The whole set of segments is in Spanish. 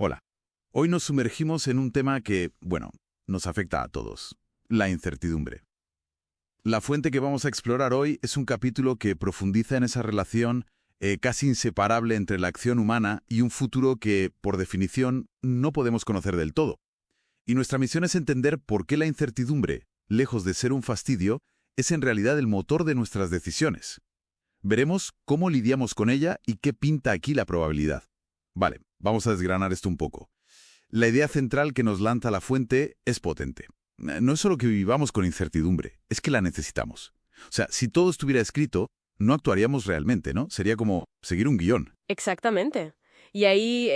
Hola. Hoy nos sumergimos en un tema que, bueno, nos afecta a todos: la incertidumbre. La fuente que vamos a explorar hoy es un capítulo que profundiza en esa relación casi inseparable entre la acción humana y un futuro que, por definición, no podemos conocer del todo. Y nuestra misión es entender por qué la incertidumbre, lejos de ser un fastidio, es en realidad el motor de nuestras decisiones. Veremos cómo lidiamos con ella y qué pinta aquí la probabilidad. Vale, vamos a desgranar esto un poco. La idea central que nos lanza la fuente es potente. No es solo que vivamos con incertidumbre, es que la necesitamos. O sea, si todo estuviera escrito, no actuaríamos realmente, ¿no? Sería como seguir un guión. Exactamente. Y ahí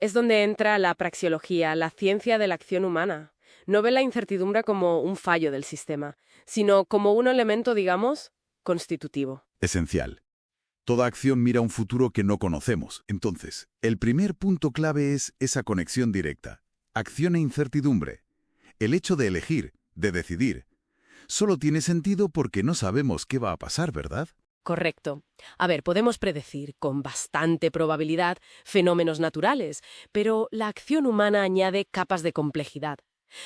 es donde entra la praxeología, la ciencia de la acción humana. No ve la incertidumbre como un fallo del sistema, sino como un elemento, digamos, constitutivo. Esencial. Toda acción mira un futuro que no conocemos. Entonces, el primer punto clave es esa conexión directa. Acción e incertidumbre. El hecho de elegir, de decidir, solo tiene sentido porque no sabemos qué va a pasar, ¿verdad? Correcto. A ver, podemos predecir con bastante probabilidad fenómenos naturales, pero la acción humana añade capas de complejidad.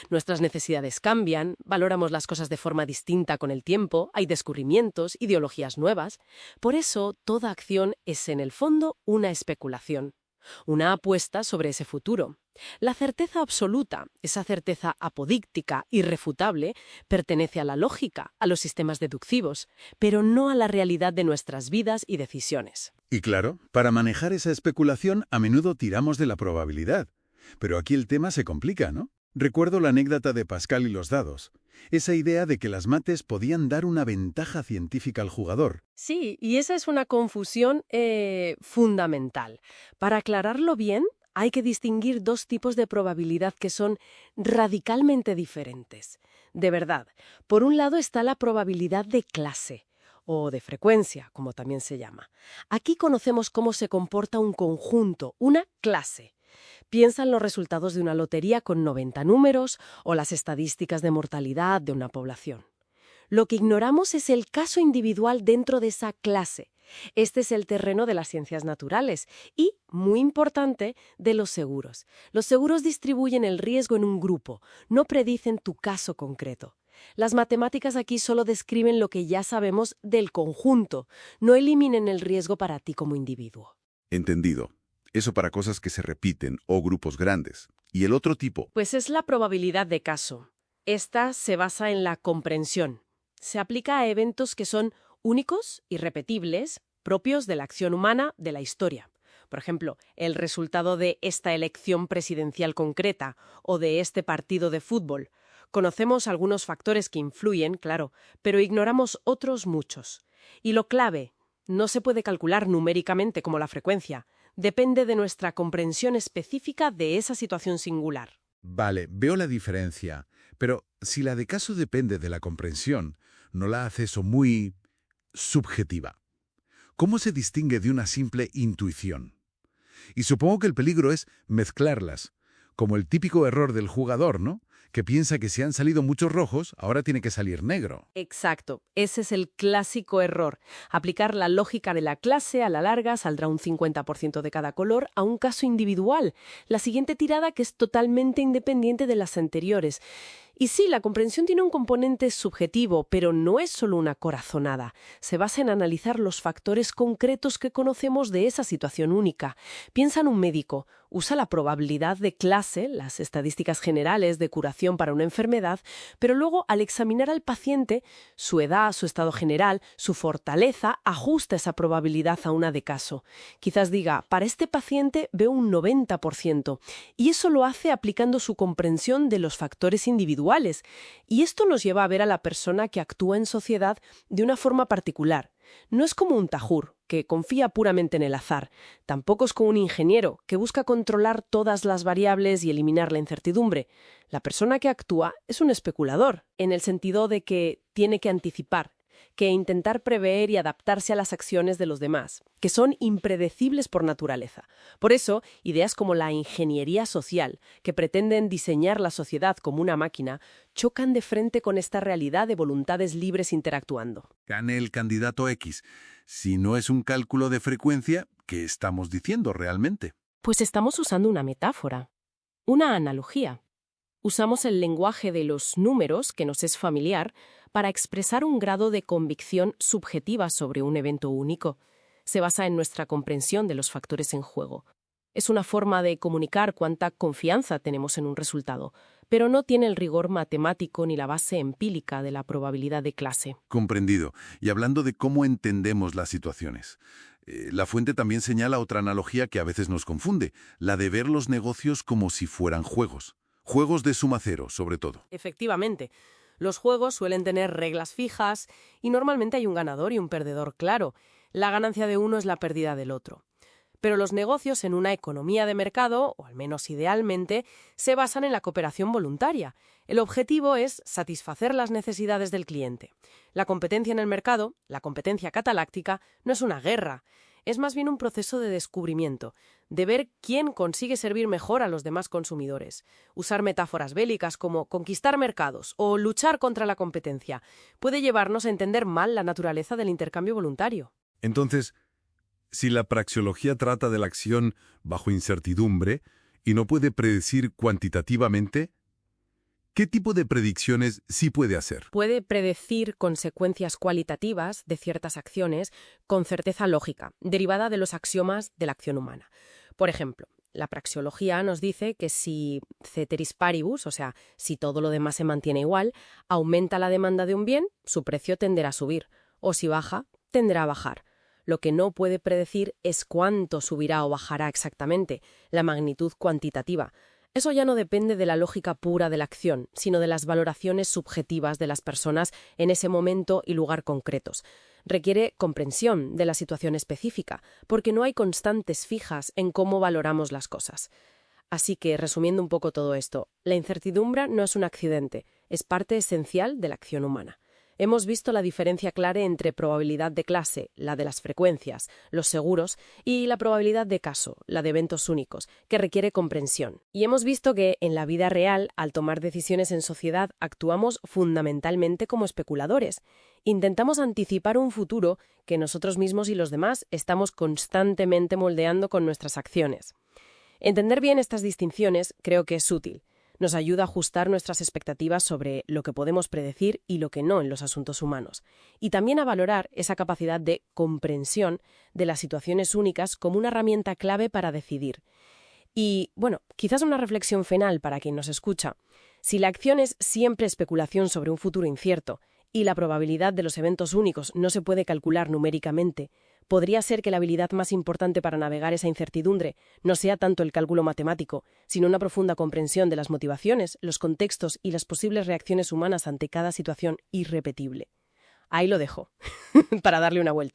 Nuestras necesidades cambian, valoramos las cosas de forma distinta con el tiempo, hay descubrimientos, ideologías nuevas. Por eso, toda acción es en el fondo una especulación, una apuesta sobre ese futuro. La certeza absoluta, esa certeza apodíctica, irrefutable, pertenece a la lógica, a los sistemas deductivos, pero no a la realidad de nuestras vidas y decisiones. Y claro, para manejar esa especulación a menudo tiramos de la probabilidad. Pero aquí el tema se complica, ¿no? Recuerdo la anécdota de Pascal y los dados. Esa idea de que las mates podían dar una ventaja científica al jugador. Sí, y esa es una confusión fundamental. Para aclararlo bien, hay que distinguir dos tipos de probabilidad que son radicalmente diferentes. De verdad, por un lado está la probabilidad de clase, o de frecuencia, como también se llama. Aquí conocemos cómo se comporta un conjunto, una clase. Piensa en los resultados de una lotería con 90 números o las estadísticas de mortalidad de una población. Lo que ignoramos es el caso individual dentro de esa clase. Este es el terreno de las ciencias naturales y, muy importante, de los seguros. Los seguros distribuyen el riesgo en un grupo, no predicen tu caso concreto. Las matemáticas aquí solo describen lo que ya sabemos del conjunto, no eliminen el riesgo para ti como individuo. Entendido. Eso para cosas que se repiten o grupos grandes. Y el otro tipo, Pues es la probabilidad de caso. Esta se basa en la comprensión. Se aplica a eventos que son únicos, irrepetibles, propios de la acción humana, de la historia. Por ejemplo, el resultado de esta elección presidencial concreta o de este partido de fútbol. Conocemos algunos factores que influyen, claro, pero ignoramos otros muchos. Y lo clave, no se puede calcular numéricamente como la frecuencia. Depende de nuestra comprensión específica de esa situación singular. Vale, veo la diferencia. Pero si la de caso depende de la comprensión, ¿no la hace eso muy subjetiva? ¿Cómo se distingue de una simple intuición? Y supongo que el peligro es mezclarlas, como el típico error del jugador, ¿no? Que piensa que si han salido muchos rojos, ahora tiene que salir negro. Exacto, ese es el clásico error. Aplicar la lógica de la clase a la larga saldrá un 50% de cada color a un caso individual. La siguiente tirada que es totalmente independiente de las anteriores. Y sí, la comprensión tiene un componente subjetivo, pero no es solo una corazonada. Se basa en analizar los factores concretos que conocemos de esa situación única. Piensa en un médico. Usa la probabilidad de clase, las estadísticas generales de curación para una enfermedad, pero luego, al examinar al paciente, su edad, su estado general, su fortaleza, ajusta esa probabilidad a una de caso. Quizás diga, para este paciente veo un 90%, y eso lo hace aplicando su comprensión de los factores individuales. Y esto nos lleva a ver a la persona que actúa en sociedad de una forma particular. No es como un tajur, que confía puramente en el azar. Tampoco es como un ingeniero, que busca controlar todas las variables y eliminar la incertidumbre. La persona que actúa es un especulador, en el sentido de que tiene que anticipar, que intentar prever y adaptarse a las acciones de los demás, que son impredecibles por naturaleza. Por eso, ideas como la ingeniería social, que pretenden diseñar la sociedad como una máquina, chocan de frente con esta realidad de voluntades libres interactuando. Gane el candidato X. Si no es un cálculo de frecuencia, ¿qué estamos diciendo realmente? Pues estamos usando una metáfora, una analogía. Usamos el lenguaje de los números, que nos es familiar, para expresar un grado de convicción subjetiva sobre un evento único. Se basa en nuestra comprensión de los factores en juego. Es una forma de comunicar cuánta confianza tenemos en un resultado, pero no tiene el rigor matemático ni la base empírica de la probabilidad de clase. Comprendido. Y hablando de cómo entendemos las situaciones, la fuente también señala otra analogía que a veces nos confunde, la de ver los negocios como si fueran juegos. Juegos de suma cero, sobre todo. Efectivamente, los juegos suelen tener reglas fijas y normalmente hay un ganador y un perdedor claro. La ganancia de uno es la pérdida del otro. Pero los negocios en una economía de mercado, o al menos idealmente, se basan en la cooperación voluntaria. El objetivo es satisfacer las necesidades del cliente. La competencia en el mercado, la competencia cataláctica, no es una guerra. Es más bien un proceso de descubrimiento, de ver quién consigue servir mejor a los demás consumidores. Usar metáforas bélicas como conquistar mercados o luchar contra la competencia puede llevarnos a entender mal la naturaleza del intercambio voluntario. Entonces, si la praxeología trata de la acción bajo incertidumbre y no puede predecir cuantitativamente, ¿qué tipo de predicciones sí puede hacer? Puede predecir consecuencias cualitativas de ciertas acciones con certeza lógica, derivada de los axiomas de la acción humana. Por ejemplo, la praxeología nos dice que si ceteris paribus, o sea, si todo lo demás se mantiene igual, aumenta la demanda de un bien, su precio tenderá a subir, o si baja, tenderá a bajar. Lo que no puede predecir es cuánto subirá o bajará exactamente, la magnitud cuantitativa. Eso ya no depende de la lógica pura de la acción, sino de las valoraciones subjetivas de las personas en ese momento y lugar concretos. Requiere comprensión de la situación específica, porque no hay constantes fijas en cómo valoramos las cosas. Así que, resumiendo un poco todo esto, la incertidumbre no es un accidente, es parte esencial de la acción humana. Hemos visto la diferencia clara entre probabilidad de clase, la de las frecuencias, los seguros, y la probabilidad de caso, la de eventos únicos, que requiere comprensión. Y hemos visto que, en la vida real, al tomar decisiones en sociedad, actuamos fundamentalmente como especuladores. Intentamos anticipar un futuro que nosotros mismos y los demás estamos constantemente moldeando con nuestras acciones. Entender bien estas distinciones creo que es útil. Nos ayuda a ajustar nuestras expectativas sobre lo que podemos predecir y lo que no en los asuntos humanos, y también a valorar esa capacidad de comprensión de las situaciones únicas como una herramienta clave para decidir. Y, bueno, quizás una reflexión final para quien nos escucha. Si la acción es siempre especulación sobre un futuro incierto y la probabilidad de los eventos únicos no se puede calcular numéricamente, podría ser que la habilidad más importante para navegar esa incertidumbre no sea tanto el cálculo matemático, sino una profunda comprensión de las motivaciones, los contextos y las posibles reacciones humanas ante cada situación irrepetible. Ahí lo dejo, para darle una vuelta.